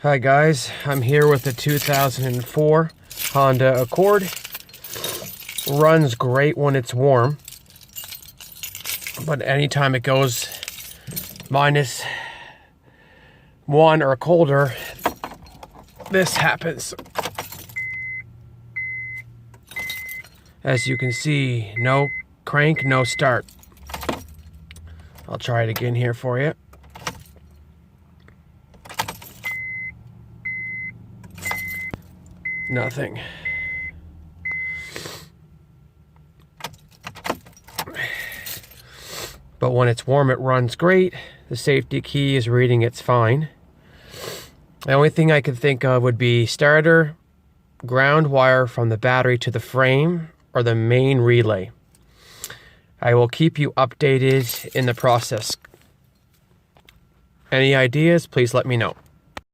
Hi guys, I'm here with the 2004 Honda Accord. Runs great when it's warm, but anytime it goes -1 or colder, this happens. As you can see, no crank, no start. I'll try it again here for you. Nothing. But when it's warm, it runs great. The safety key is reading it's fine. The only thing I could think of would be starter, ground wire from the battery to the frame, or the main relay. I will keep you updated in the process. Any ideas, please let me know.